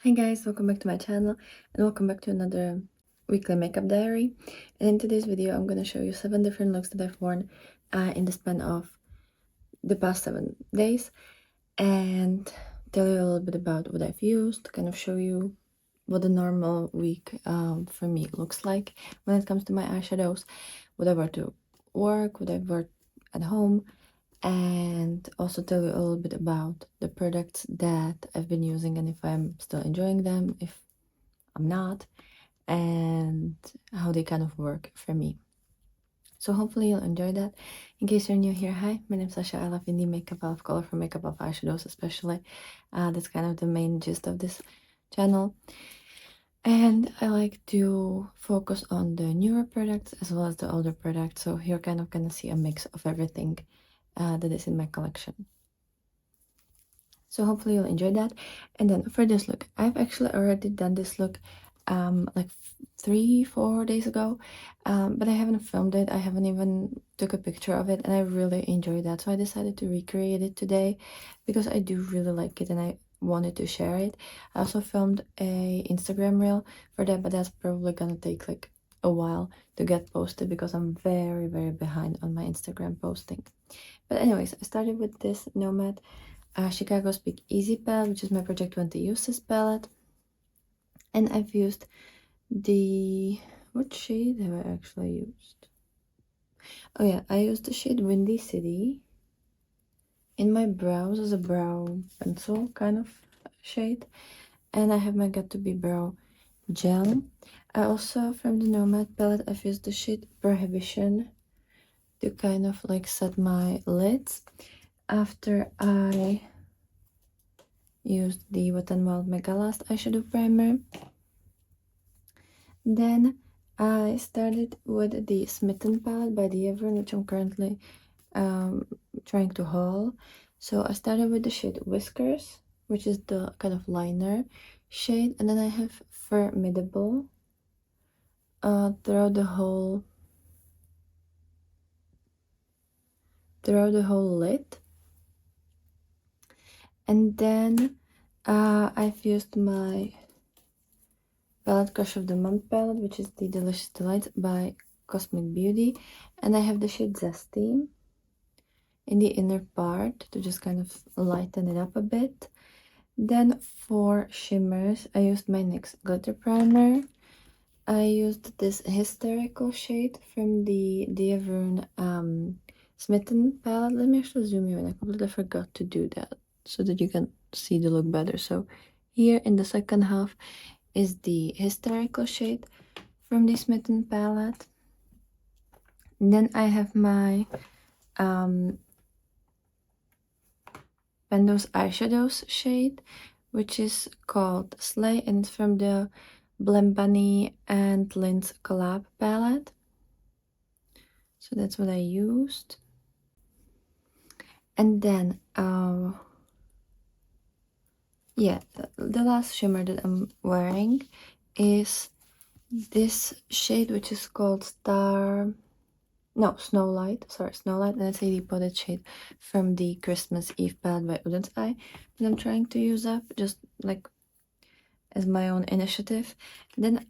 Hi guys, welcome back to my channel and welcome back to another weekly makeup diary. And in today's video I'm going to show you 7 different looks that I've worn in the span of the past 7 days and tell you a little bit about what I've used, kind of show you what a normal week for me looks like when it comes to my eyeshadows, what I wear to work, what I wear at home, and also tell you a little bit about the products that I've been using and if I'm still enjoying them, if I'm not, and how they kind of work for me. So hopefully you'll enjoy that. In case you're new here, hi, my name's Sasha. I love indie makeup, I love colorful makeup, I love eyeshadows especially. That's kind of the main gist of this channel. And I like to focus on the newer products as well as the older products. So you're kind of gonna see a mix of everything that is in my collection. So hopefully you'll enjoy that. And then for this look, I've actually already done this look like 3-4 days ago, but I haven't filmed it. I haven't even took a picture of it, and I really enjoyed that. So I decided to recreate it today because I do really like it and I wanted to share it. I also filmed a Instagram reel for that, but that's probably gonna take like a while to get posted because I'm very behind on my Instagram posting. But anyways, I started with this Nomad Chicago Speak Easy palette, which is my Project 20 Uses palette. And I've used the... what shade have I actually used? Oh yeah, I used the shade Windy City in my brows as a brow pencil kind of shade. And I have my Got To Be Brow Gel. I also, from the Nomad palette, I've used the shade Prohibition to kind of like set my lids after I used the Wet n Wild Mega Last eyeshadow primer. Then I started with the Smitten palette by Diaverne, which I'm currently trying to haul. So I started with the shade Whiskers, which is the kind of liner shade, and then I have Formidable throughout the whole lid. And then I've used my palette Crush of the Month palette, which is the Delicious Delight by Cosmic Beauty, and I have the shade Zesty in the inner part to just kind of lighten it up a bit. Then for shimmers, I used my NYX glitter primer. I used this Hysterical shade from the Diaverne Smitten palette. Let me actually zoom you in. I completely forgot to do that so that you can see the look better. So here in the second half is the Hysterical shade from the Smitten palette. And then I have my Bendo's eyeshadows shade, which is called Slay, and it's from the Blembani and Lin's collab palette. So that's what I used. And then yeah, the last shimmer that I'm wearing is this shade, which is called Snowlight, and it's a depotted shade from the Christmas Eve palette by Uden's Eye that I'm trying to use up just like as my own initiative. Then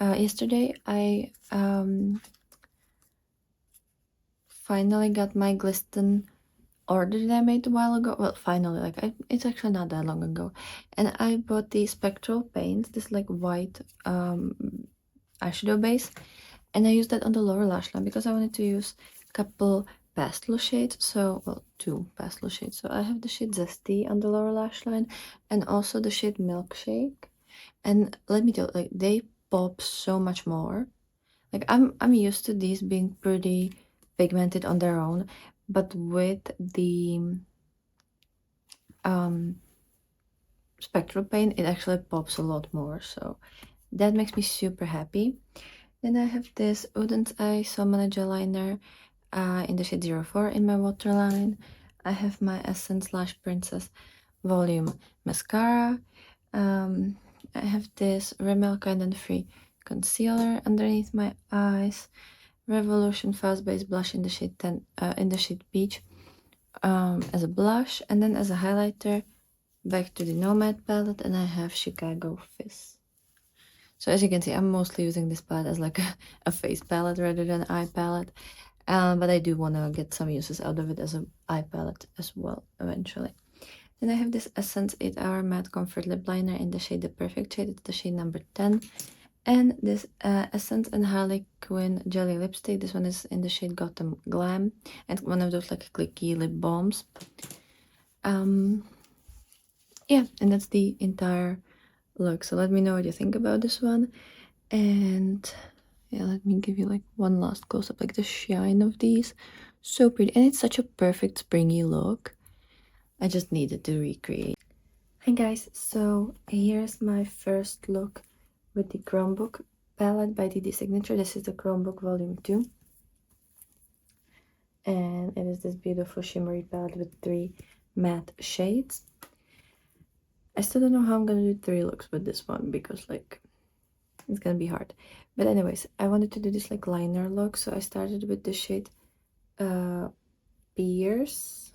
yesterday I finally got my Glisten order that I made a while ago. Well, finally, like it's actually not that long ago, and I bought the Spectral Paints, this like white eyeshadow base, and I used that on the lower lash line because I wanted to use a couple pastel shades. So, well, 2 pastel shades. So I have the shade Zesty on the lower lash line and also the shade Milkshake. And let me tell you, like, they pop so much more. Like, I'm used to these being pretty pigmented on their own, but with the Spectral Paint, it actually pops a lot more. So that makes me super happy. Then I have this Uden's Eye Somana Gel Liner in the shade 04 in my waterline. I have my Essence Lash Princess Volume Mascara. I have this Rimmel Kind and Free Concealer underneath my eyes. Revolution Fast Base Blush in the shade 10, in the shade Peach as a blush. And then as a highlighter, back to the Nomad palette, and I have Chicago Fizz. So as you can see, I'm mostly using this palette as like a face palette rather than eye palette. But I do want to get some uses out of it as an eye palette as well eventually. Then I have this Essence 8 Hour Matte Comfort Lip Liner in the shade The Perfect Shade. It's the shade number 10. And this Essence and Harley Quinn Jelly Lipstick. This one is in the shade Gotham Glam. And one of those like clicky lip balms. Yeah, and that's the entire look. So let me know what you think about this one. And yeah, let me give you like one last close-up, like the shine of these. So pretty. And it's such a perfect springy look. I just needed to recreate. Hi guys, so here's my first look with the Chromebook palette by DD Signature. This is the Chromebook Volume 2. And it is this beautiful shimmery palette with 3 matte shades. I still don't know how I'm gonna do 3 looks with this one because like it's gonna be hard. But anyways, I wanted to do this like liner look, so I started with the shade Pierce.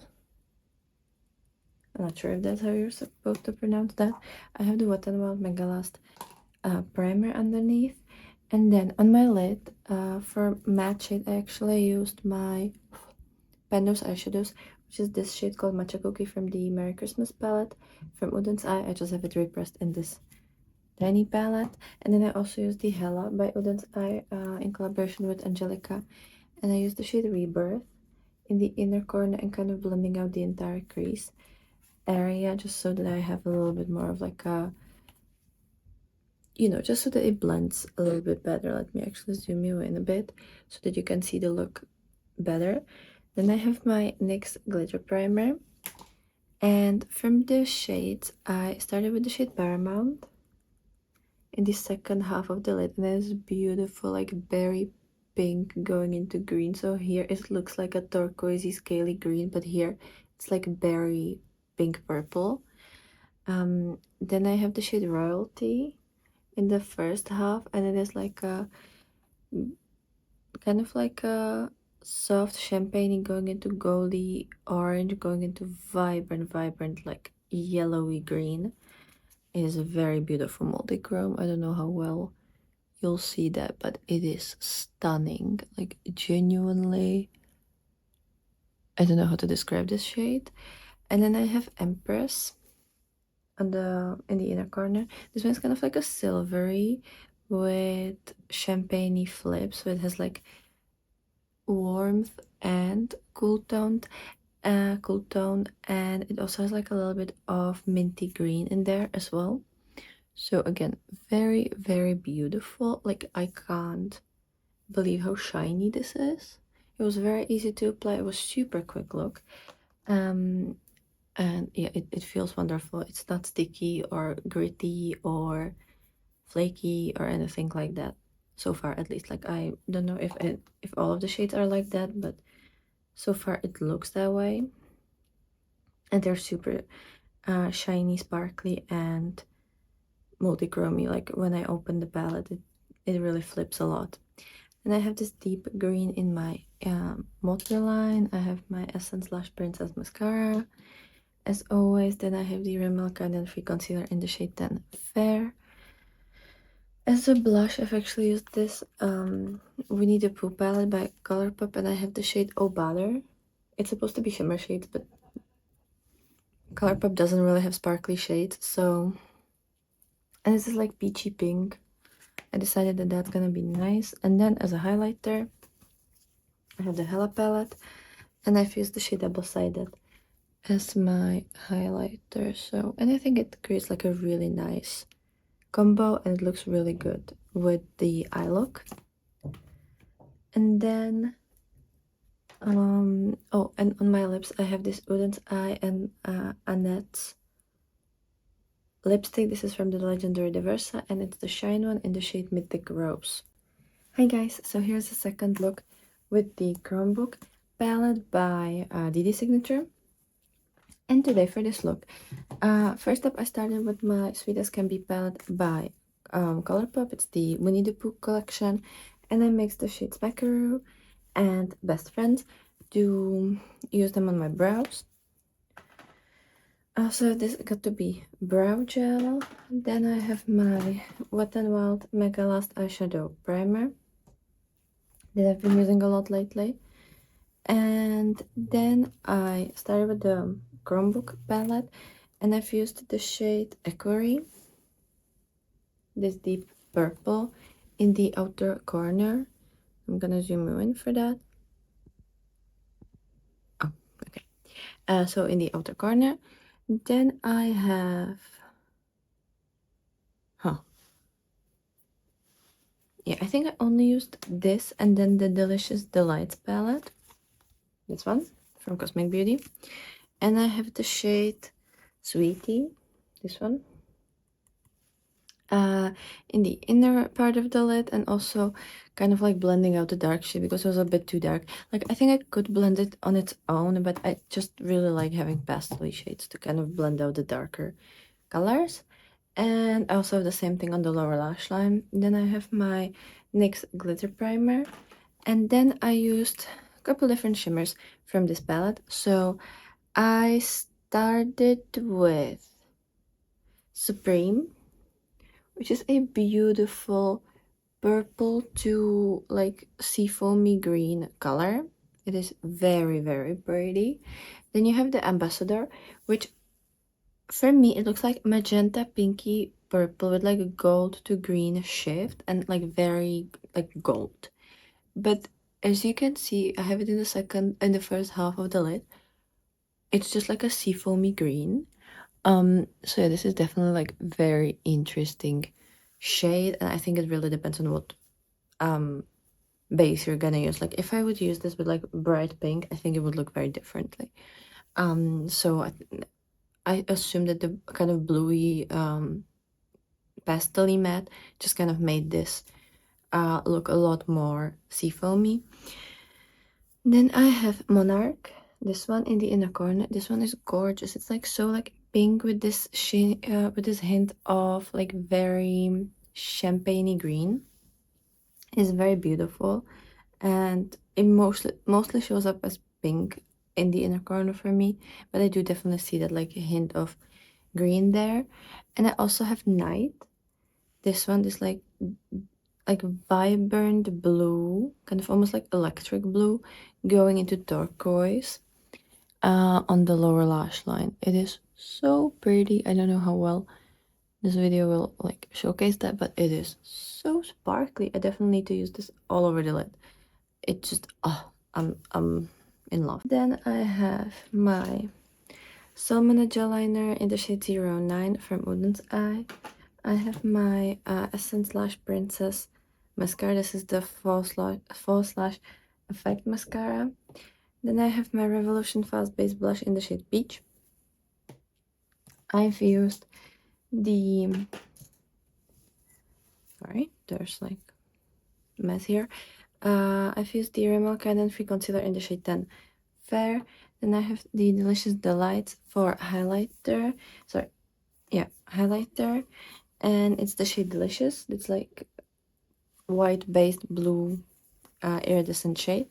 I'm not sure if that's how you're supposed to pronounce that. I have the Wet n Wild Mega Last primer underneath, and then on my lid for matte shade I actually used my Pendos eyeshadows, which is this shade called Matcha Cookie from the Merry Christmas palette from Uden's Eye. I just have it repressed in this tiny palette. And then I also used the Hella by Uden's Eye in collaboration with Angelica, and I used the shade Rebirth in the inner corner and kind of blending out the entire crease area just so that I have a little bit more of like a, you know, just so that it blends a little bit better. Let me actually zoom you in a bit so that you can see the look better. Then I have my NYX glitter primer, and from the shades I started with the shade Paramount in the second half of the lid, and it is beautiful like berry pink going into green. So here it looks like a turquoisey scaly green, but here it's like berry pink purple. Then I have the shade Royalty in the first half, and it is like a kind of like a soft champagne going into goldy orange, going into vibrant like yellowy green. It is a very beautiful multi-chrome. I don't know how well you'll see that, but it is stunning, like genuinely. I don't know how to describe this shade. And then I have Empress on the in the inner corner. This one's kind of like a silvery with champagne flip, so it has like warmth and cool tone, and it also has like a little bit of minty green in there as well. So again, very beautiful. Like I can't believe how shiny this is. It was very easy to apply. It was super quick look, and yeah, it feels wonderful. It's not sticky or gritty or flaky or anything like that so far, at least. Like I don't know if all of the shades are like that, but so far it looks that way. And they're super shiny, sparkly, and multi-chromy. Like when I open the palette, it really flips a lot. And I have this deep green in my multi-line. I have my Essence Lash Princess mascara as always. Then I have the Rimmel Kindness Free Concealer in the shade 10 Fair. As a blush, I've actually used this Winnie the Pooh palette by Colourpop, and I have the shade Oh Bother. It's supposed to be shimmer shades, but Colourpop doesn't really have sparkly shades, so... And this is like peachy pink. I decided that that's gonna be nice. And then as a highlighter, I have the Hella palette, and I've used the shade Double Sided as my highlighter. So, and I think it creates like a really nice combo, and it looks really good with the eye look. And then oh, and on my lips I have this Uden's Eye and Annette's lipstick. This is from the Legendary Diversa, and it's the shine one in the shade Mythic Rose. Hi guys, so here's the second look with the Chromebook palette by DD Signature. And today for this look, first up I started with my Sweet as Can Be palette by Colourpop. It's the Winnie the Pooh collection, and I mixed the shades Macaroon and Best Friends to use them on my brows. Also, this got to be brow gel. Then I have my Wet n Wild Mega Last Eyeshadow Primer that I've been using a lot lately. And then I started with the Chromebook palette, and I've used the shade Equerry, this deep purple, in the outer corner. I'm gonna zoom in for that. Oh, okay. So in the outer corner. Then I have, yeah, I think I only used this and then the Delicious Delights palette. This one from Cosmic Beauty. And I have the shade Sweetie, this one. In the inner part of the lid, and also kind of like blending out the dark shade because it was a bit too dark. Like, I think I could blend it on its own, but I just really like having pastel shades to kind of blend out the darker colors. And I also have the same thing on the lower lash line. Then I have my NYX glitter primer, and then I used a couple different shimmers from this palette. So I started with Supreme, which is a beautiful purple to like seafoamy green color. It is very, very pretty. Then you have the Ambassador, which for me it looks like magenta pinky purple with like a gold to green shift and like very like gold. But as you can see, I have it in the first half of the lid. It's just like a seafoamy green. So yeah, this is definitely like very interesting shade, and I think it really depends on what base you're gonna use. Like, if I would use this with like bright pink, I think it would look very differently. So I assume that the kind of bluey pastel-y matte just kind of made this look a lot more seafoamy. Then I have Monarch, this one in the inner corner. This one is gorgeous. It's like so like pink with this with this hint of like very champagne green. It's very beautiful, and it mostly shows up as pink in the inner corner for me, but I do definitely see that like a hint of green there. And I also have Night, this one, this like vibrant blue, kind of almost like electric blue, going into turquoise on the lower lash line. It is so pretty. I don't know how well this video will like showcase that, but it is so sparkly. I definitely need to use this all over the lid. It just, oh, I'm in love. Then I have my Solmona gel liner in the shade 09 from Woodlands Eye. I have my Essence Lash Princess mascara. This is the False Lash Effect mascara. Then I have my Revolution Fast Base Blush in the shade Peach. I've used the... Sorry, there's like a mess here. I've used the Rimmel Kind & Free Concealer in the shade 10 Fair. Then I have the Delicious Delights for highlighter. Sorry, yeah, highlighter. And it's the shade Delicious. It's like white-based blue iridescent shade.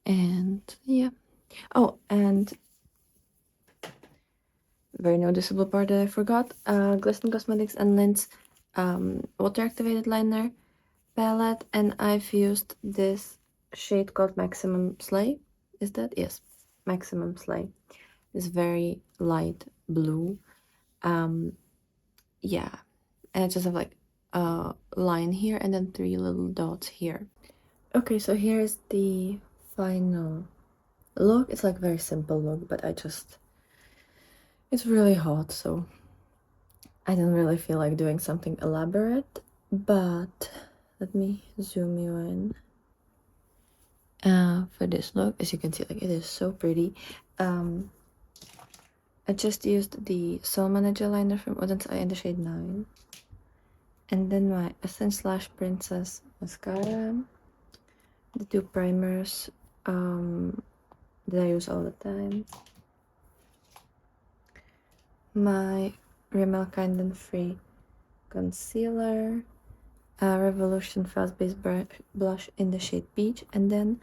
And yeah. Oh, and very noticeable part that I forgot. Glisten Cosmetics and Lindt water-activated liner palette, and I've used this shade called Maximum Slay. Is that? Yes, Maximum Slay. It's very light blue. Yeah, and I just have like a line here and then 3 little dots here. Okay, so here's the final look. It's like a very simple look, but it's really hot, so I don't really feel like doing something elaborate. But let me zoom you in. For this look, as you can see, like it is so pretty. I just used the Solmona gel liner from Woodlands Eye in the shade 9. And then my Essence Lash Princess mascara. The 2 primers that I use all the time. My Rimmel Kind & Free concealer. Revolution Fast Base Blush in the shade Peach. And then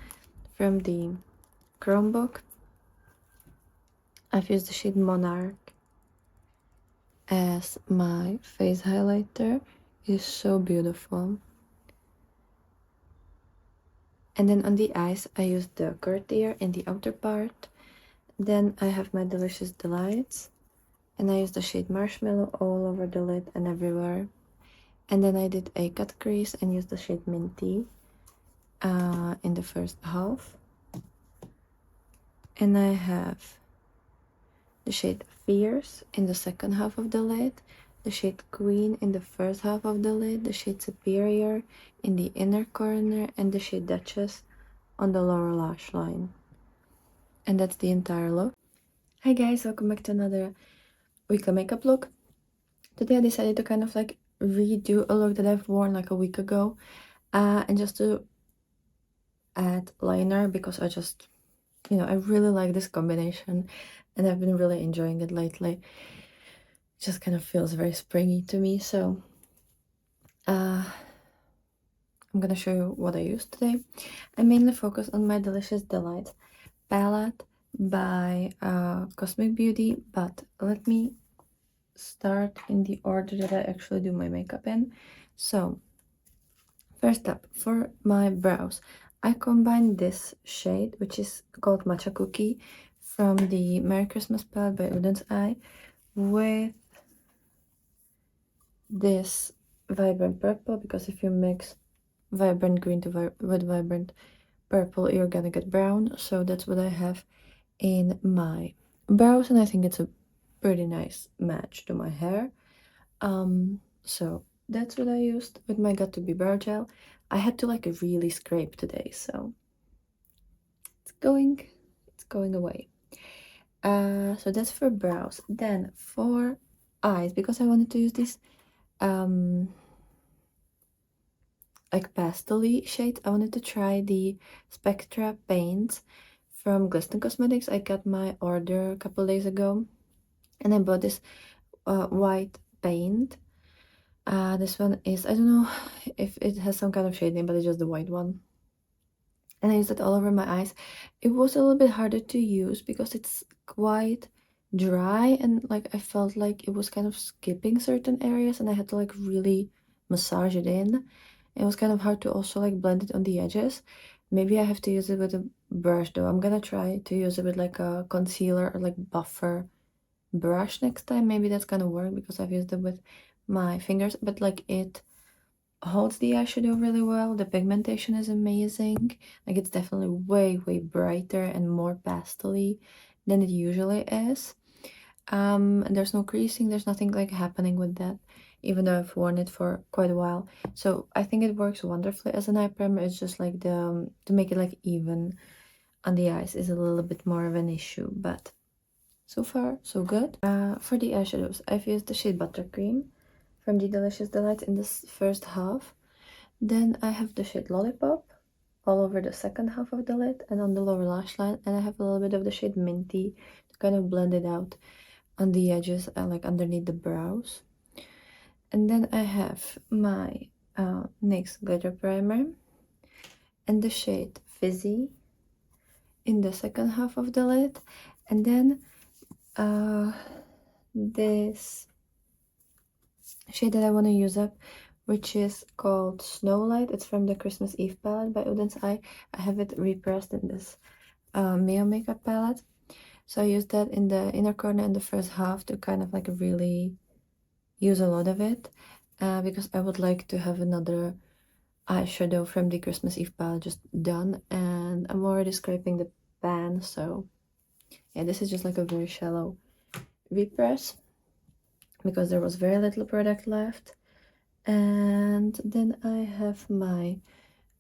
from the Chromebook, I've used the shade Monarch as my face highlighter. It is so beautiful. And then on the eyes, I use the Courtier in the outer part. Then I have my Delicious Delights, and I use the shade Marshmallow all over the lid and everywhere. And then I did a cut crease and used the shade Minty in the first half. And I have the shade Fierce in the second half of the lid, the shade Queen in the first half of the lid, the shade Superior in the inner corner, and the shade Duchess on the lower lash line. And that's the entire look. Hi guys, welcome back to another weekly makeup look. Today I decided to kind of like redo a look that I've worn like a week ago, and just to add liner because I just, I really like this combination and I've been really enjoying it lately. It just kind of feels very springy to me, so I'm gonna show you what I used today. I mainly focus on my Delicious Delights palette by Cosmic Beauty, but let me start in the order that I actually do my makeup in. So first up, for my brows, I combine this shade, which is called Matcha Cookie, from the Merry Christmas palette by Uden's Eye, with this vibrant purple, because if you mix vibrant green with vibrant purple, you're gonna get brown. So that's what I have in my brows, and I think it's a pretty nice match to my hair. So that's what I used with my Got2b brow gel. I had to like really scrape today, so it's going away. So that's for brows. Then for eyes, because I wanted to use this like pastel-y shades, I wanted to try the Spectra paints from Glisten Cosmetics. I got my order a couple days ago, and I bought this white paint. This one is, I don't know if it has some kind of shade name, but it's just the white one. And I used it all over my eyes. It was a little bit harder to use because it's quite dry, and like I felt like it was kind of skipping certain areas, and I had to like really massage it in. It was kind of hard to also like blend it on the edges. Maybe I have to use it with a brush though. I'm gonna try to use it with like a concealer or like buffer brush next time. Maybe that's gonna work because I've used it with my fingers, but like it holds the eyeshadow really well. The pigmentation is amazing. Like it's definitely way brighter and more pastel-y than it usually is. And there's no creasing, there's nothing like happening with that, even though I've worn it for quite a while. So I think it works wonderfully as an eye primer. It's just like the to make it like even on the eyes is a little bit more of an issue, but so far so good. For the eyeshadows, I've used the shade Buttercream from the Delicious Delights in this first half. Then I have the shade Lollipop all over the second half of the lid and on the lower lash line, and I have a little bit of the shade Minty to kind of blend it out on the edges and like underneath the brows. And then I have my NYX glitter primer and the shade Fizzy in the second half of the lid, and then this shade that I want to use up, which is called Snowlight. It's from the Christmas Eve palette by Uden's Eye. I have it repressed in this Mio makeup palette. So I used that in the inner corner in the first half to kind of like really use a lot of it, because I would like to have another eyeshadow from the Christmas Eve palette just done, and I'm already scraping the pan, so yeah, this is just like a very shallow repress because there was very little product left. And then I have my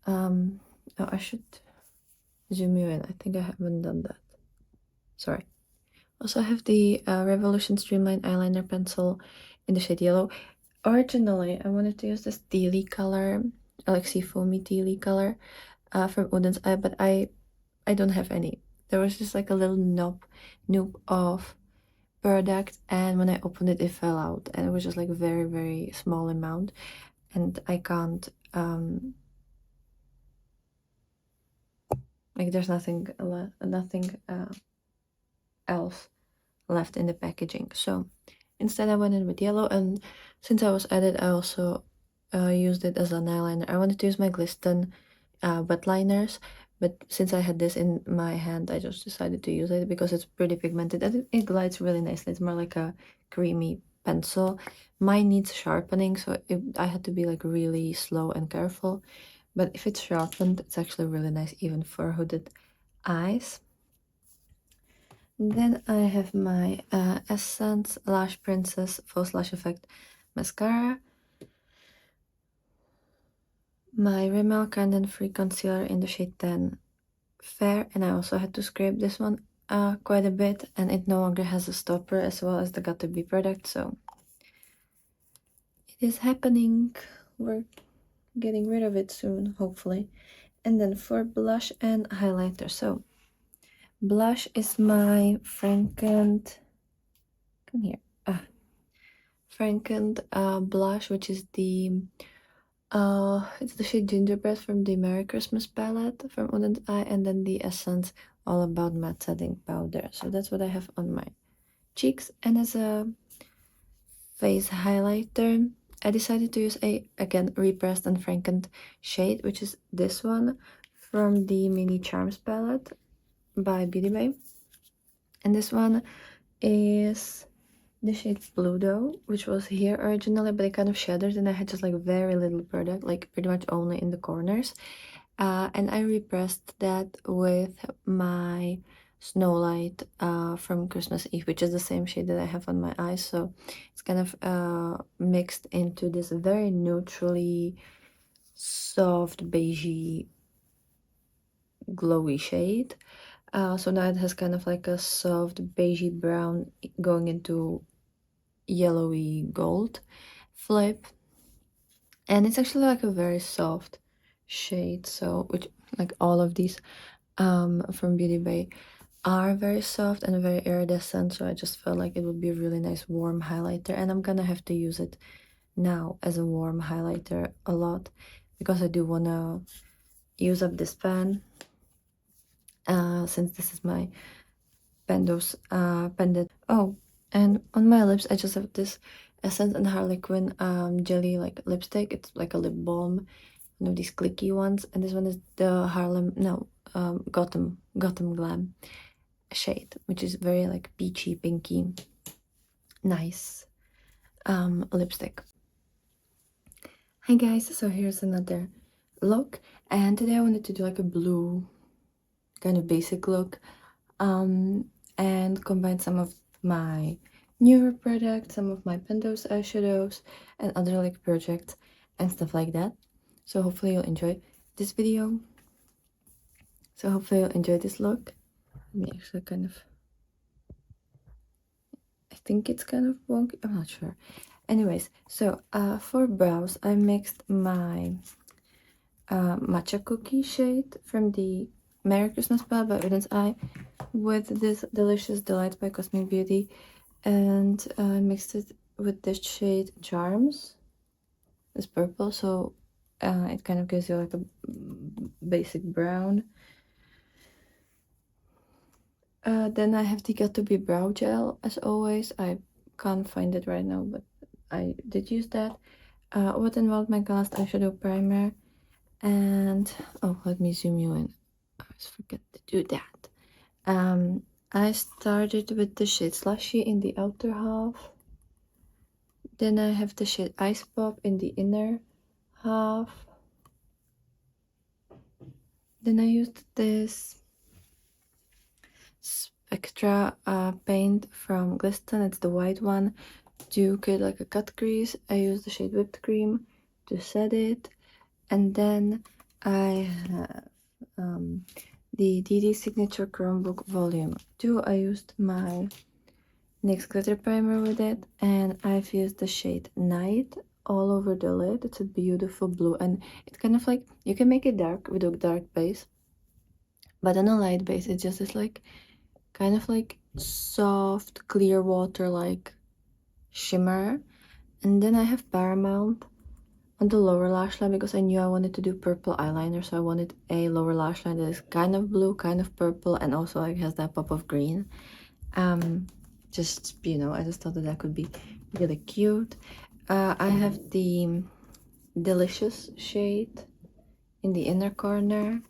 oh, I should zoom you in. I think I haven't done that, sorry. Also I have the Revolution Streamline eyeliner pencil in the shade Yellow. Originally I wanted to use this tealy color, Alexi Foamy tealy color from Uden's Eye, but I don't have any. There was just like a little noob of product, and when I opened it, it fell out, and it was just like a very small amount, and I can't like there's nothing else left in the packaging. So instead I went in with yellow, and since I was at it, I also used it as an eyeliner. I wanted to use my Glisten wet liners, but since I had this in my hand, I just decided to use it because it's pretty pigmented and it glides really nicely. It's more like a creamy pencil. Mine needs sharpening, so I had to be like really slow and careful. But if it's sharpened, it's actually really nice even for hooded eyes. And then I have my Essence Lash Princess False Lash Effect Mascara, my Rimmel Candle Free Concealer in the shade 10 Fair, and I also had to scrape this one quite a bit, and it no longer has a stopper, as well as the Got2b product, so it is happening. We're getting rid of it soon, hopefully. And then for blush and highlighter, so blush is my Frankened, come here, Frankened blush, which is it's the shade Gingerbread from the Merry Christmas palette from Wooden Eye, and then the Essence All About Matte Setting Powder. So that's what I have on my cheeks. And as a face highlighter, I decided to use a, again, repressed and Frankened shade, which is this one from the Mini Charms palette by Beauty Bay. And this one is the shade Pluto, which was here originally, but it kind of shattered and I had just like very little product, like pretty much only in the corners. And I repressed that with my Snow Light from Christmas Eve, which is the same shade that I have on my eyes. So it's kind of mixed into this very neutrally soft beigey glowy shade. So now it has kind of like a soft beigey brown going into yellowy gold flip, and it's actually like a very soft shade, so which like all of these from Beauty Bay are very soft and very iridescent, so I just felt like it would be a really nice warm highlighter, and I'm gonna have to use it now as a warm highlighter a lot because I do want to use up this pan since this is my Pendos pendant. Oh, and on my lips I just have this Essence and Harlequin jelly like lipstick. It's like a lip balm, one of these clicky ones, and this one is the Gotham Glam shade, which is very like peachy pinky nice lipstick. Hi guys, so here's another look, and today I wanted to do like a blue kind of basic look and combine some of my newer products, some of my Pendos eyeshadows, and other like projects and stuff like that. So hopefully you'll enjoy this video. So hopefully you'll enjoy this look. Let me actually kind of, I think it's kind of wonky, I'm not sure. Anyways, so for brows, I mixed my matcha cookie shade from the Merry Christmas palette by Wooden Eye with this Delicious Delight by Cosmic Beauty, and I mixed it with this shade Charms, this purple, so it kind of gives you like a basic brown. Then I have the Got2b brow gel, as always. I can't find it right now, but I did use that. Wet n Wild, my last eyeshadow primer, and oh, let me zoom you in. I always forget to do that. I started with the shade Slushy in the outer half. Then I have the shade Ice Pop in the inner half. Then I used this Spectra paint from Glisten. It's the white one to create like a cut crease. I used the shade Whipped Cream to set it. And then I have the DD Signature Chromebook Volume 2. I used my NYX glitter primer with it, and I've used the shade Night all over the lid. It's a beautiful blue, and it's kind of like, you can make it dark with a dark base, but on a light base it just is like kind of like soft clear water like shimmer. And then I have Paramount on the lower lash line because I knew I wanted to do purple eyeliner, so I wanted a lower lash line that is kind of blue, kind of purple, and also like has that pop of green. just, you know, I just thought that could be really cute. I have the Delicious shade in the inner corner.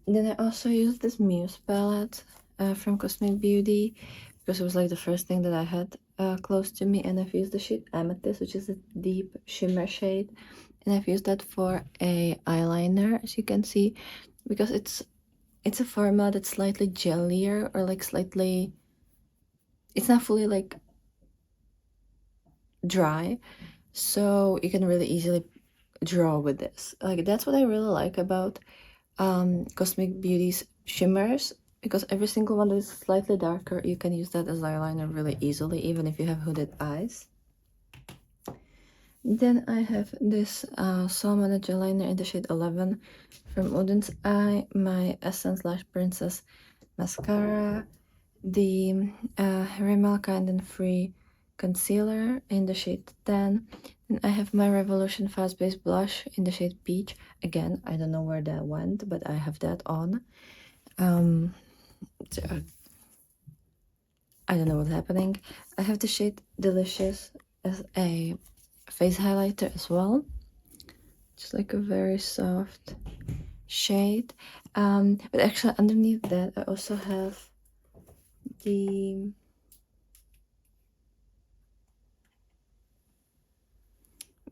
Then I also used this Muse palette from Cosmic Beauty because it was like the first thing that I had close to me, and I've used the shade Amethyst, which is a deep shimmer shade, and I've used that for a eyeliner, as you can see, because it's a formula that's slightly jellier, or like slightly, it's not fully like dry, so you can really easily draw with this. Like, that's what I really like about Cosmic Beauty's shimmers, because every single one that is slightly darker, you can use that as eyeliner really easily, even if you have hooded eyes. Then I have this Soul Manage eyeliner in the shade 11 from Udens Eye, my Essence Lash Princess mascara, the Rimmel Kind and Free concealer in the shade 10, and I have my Revolution Fast Base blush in the shade Peach. Again, I don't know where that went, but I have that on. I don't know what's happening. I have the shade Delicious as a face highlighter as well. Just like a very soft shade. But actually underneath that I also have the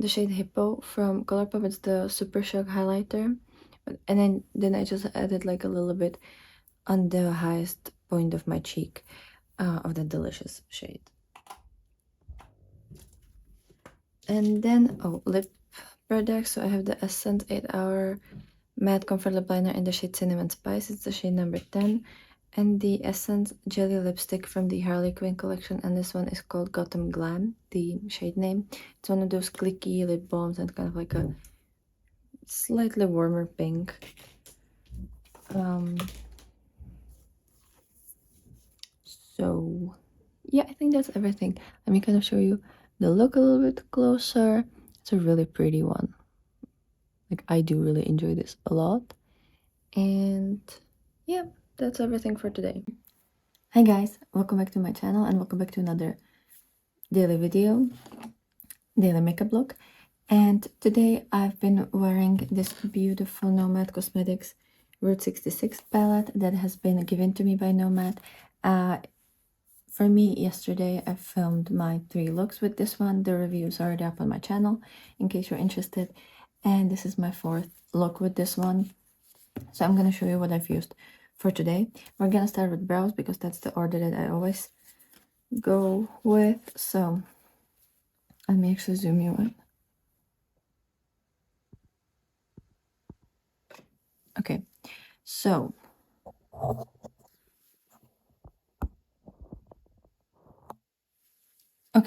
shade Hippo from Colourpop. It's the Super Shock highlighter. And then I just added like a little bit on the highest point of my cheek of the Delicious shade. And then, lip products. So I have the Essence 8-Hour Matte Comfort Lip Liner in the shade Cinnamon Spice. It's the shade number 10. And the Essence Jelly Lipstick from the Harley Quinn collection. And this one is called Gotham Glam, the shade name. It's one of those clicky lip balms and kind of like a slightly warmer pink. So yeah, I think that's everything. Let me kind of show you the look a little bit closer. It's a really pretty one. Like, I do really enjoy this a lot. And yeah, that's everything for today. Hi guys, welcome back to my channel and welcome back to another daily video, daily makeup look. And today I've been wearing this beautiful Nomad Cosmetics Route 66 palette that has been given to me by Nomad. For me, yesterday I filmed my 3 looks with this one. The review is already up on my channel in case you're interested. And this is my 4th look with this one. So I'm going to show you what I've used for today. We're going to start with brows because that's the order that I always go with. So let me actually zoom you in. Okay, so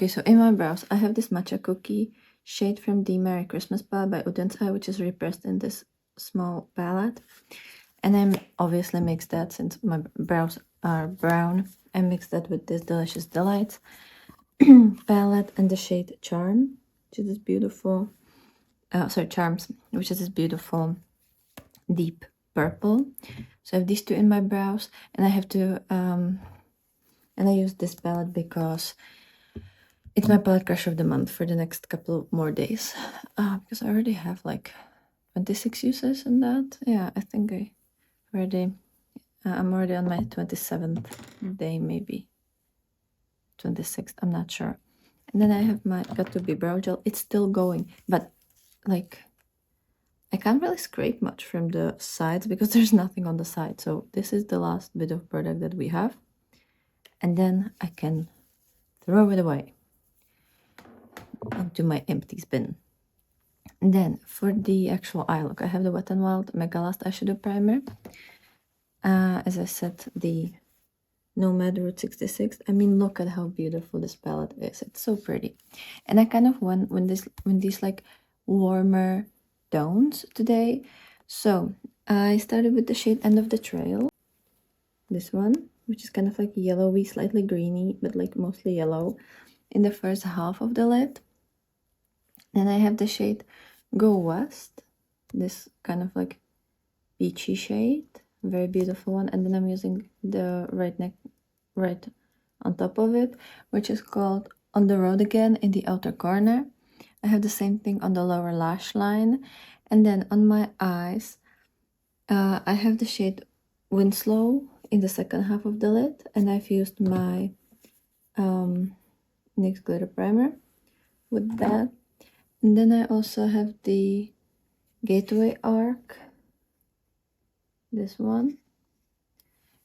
so in my brows, I have this Matcha Cookie shade from the Merry Christmas palette by Udens Eye, which is repressed in this small palette. And I obviously mixed that, since my brows are brown, I mixed that with this Delicious Delights palette and the shade Charm, which is this beautiful, Charms, which is this beautiful deep purple. So I have these 2 in my brows, and I have to, and I use this palette because it's my palette crush of the month for the next couple more days, because I already have like 26 uses in that. Yeah, I think I'm already on my 27th day, maybe 26th, I'm not sure. And then I have my Got2b brow gel. It's still going, but like, I can't really scrape much from the sides because there's nothing on the side. So this is the last bit of product that we have, and then I can throw it away into my empty bin. And then for the actual eye look, I have the Wet n Wild Mega Last Eyeshadow Primer. As I said, the Nomad Route 66. I mean, look at how beautiful this palette is. It's so pretty. And I kind of went when these like warmer tones today. So I started with the shade End of the Trail. This one, which is kind of like yellowy, slightly greeny, but like mostly yellow in the first half of the lid. Then I have the shade Go West, this kind of like peachy shade, very beautiful one. And then I'm using the right on top of it, which is called On the Road Again in the outer corner. I have the same thing on the lower lash line. And then on my eyes, I have the shade Winslow in the second half of the lid, and I've used my NYX glitter primer with that. And then I also have the Gateway Arc, this one,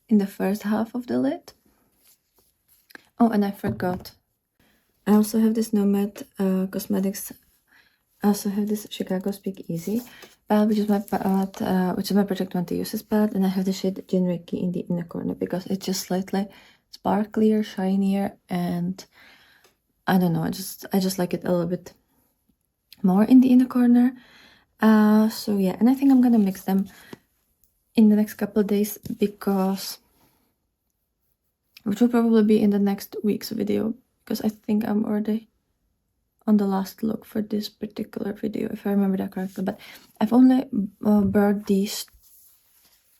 in the first half of the lid. Oh, and I forgot. I also have this Nomad Cosmetics. I also have this Chicago Speakeasy palette, which is my palette, which is my Project 20 Uses palette, and I have the shade Jinriki in the inner corner because it's just slightly sparklier, shinier, and I don't know, I just like it a little bit more in the inner corner. So yeah, and I think I'm gonna mix them in the next couple of days, because which will probably be in the next week's video, because I think I'm already on the last look for this particular video, if I remember that correctly. But I've only brought these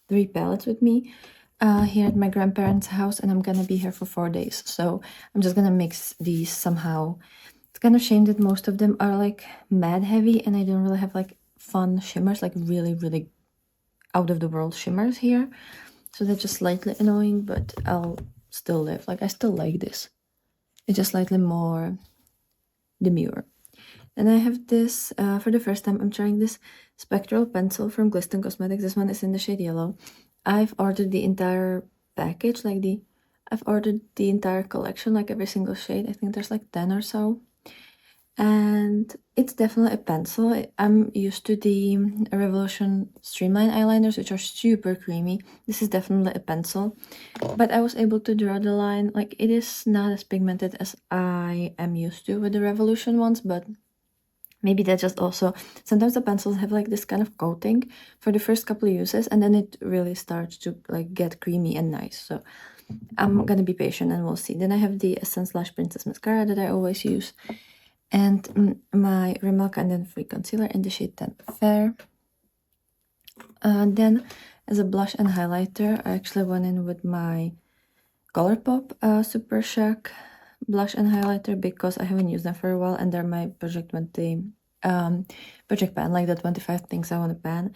3 palettes with me here at my grandparents' house, and I'm gonna be here for 4 days, so I'm just gonna mix these somehow. It's kind of shame that most of them are like matte heavy, and I don't really have like fun shimmers, like really out of the world shimmers here, so that's just slightly annoying, but I'll still live. Like, I still like this. It's just slightly more demure. Then I have this, for the first time I'm trying this spectral pencil from Glisten Cosmetics. This one is in the shade yellow. I've ordered the entire package, like I've ordered the entire collection, like every single shade. I think there's like 10 or so. And it's definitely a pencil. I'm used to the Revolution Streamline eyeliners, which are super creamy. This is definitely a pencil, but I was able to draw the line. Like, it is not as pigmented as I am used to with the Revolution ones, but maybe that just also, sometimes the pencils have like this kind of coating for the first couple of uses, and then it really starts to like get creamy and nice. So I'm gonna be patient and we'll see. Then I have the Essence Lash Princess mascara that I always use, and my Rimmel Content-Free Concealer in the shade 10 Fair. Then as a blush and highlighter, I actually went in with my Colourpop Super Shock blush and highlighter, because I haven't used them for a while, and they're my Project 20 project pan, like the 25 things I want to pan.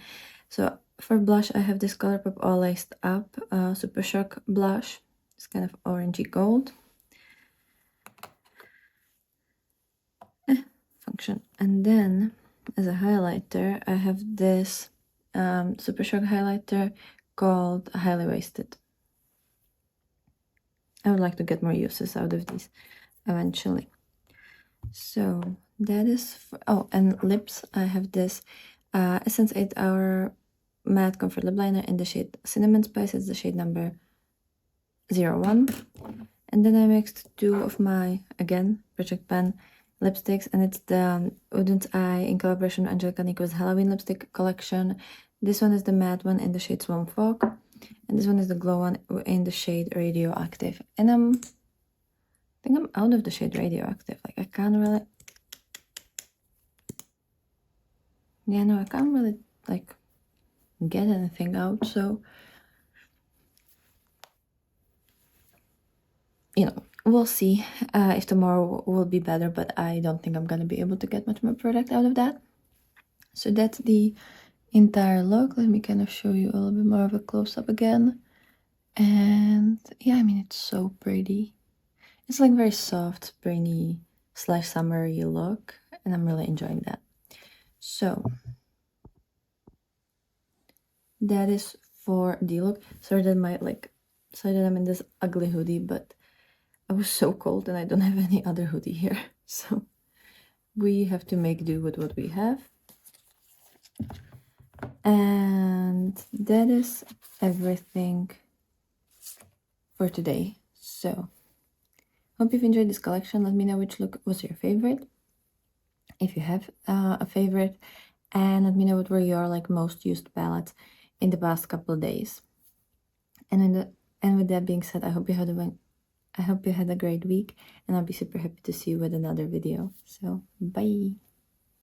So for blush, I have this Colourpop All Laced Up Super Shock blush. It's kind of orangey gold. Function. And then as a highlighter, I have this Super Shock highlighter called Highly Wasted. I would like to get more uses out of these eventually. So that is for, oh, and lips, I have this Essence 8 Hour Matte Comfort Lip Liner in the shade Cinnamon Spice. It's the shade number 01. And then I mixed 2 of my, again, Project Pan lipsticks, and it's the Udens Eye in collaboration with Angelica Nico's Halloween lipstick collection. This one is the matte one in the shade Swamp Fog, and this one is the glow one in the shade Radioactive. And I think I'm out of the shade Radioactive. Like, I can't really, yeah, no, I can't really like get anything out, so you know, we'll see if tomorrow will be better, but I don't think I'm gonna be able to get much more product out of that. So that's the entire look. Let me kind of show you a little bit more of a close-up again. And yeah, I mean, it's so pretty. It's like very soft, springy / summery look, and I'm really enjoying that. So that is for the look. Sorry that I'm in this ugly hoodie, but I was so cold and I don't have any other hoodie here, so we have to make do with what we have. And that is everything for today. So hope you've enjoyed this collection. Let me know which look was your favorite, if you have a favorite, and let me know what were your like most used palettes in the past couple of days. And with that being said, I hope you had a great week, and I'll be super happy to see you with another video. So bye.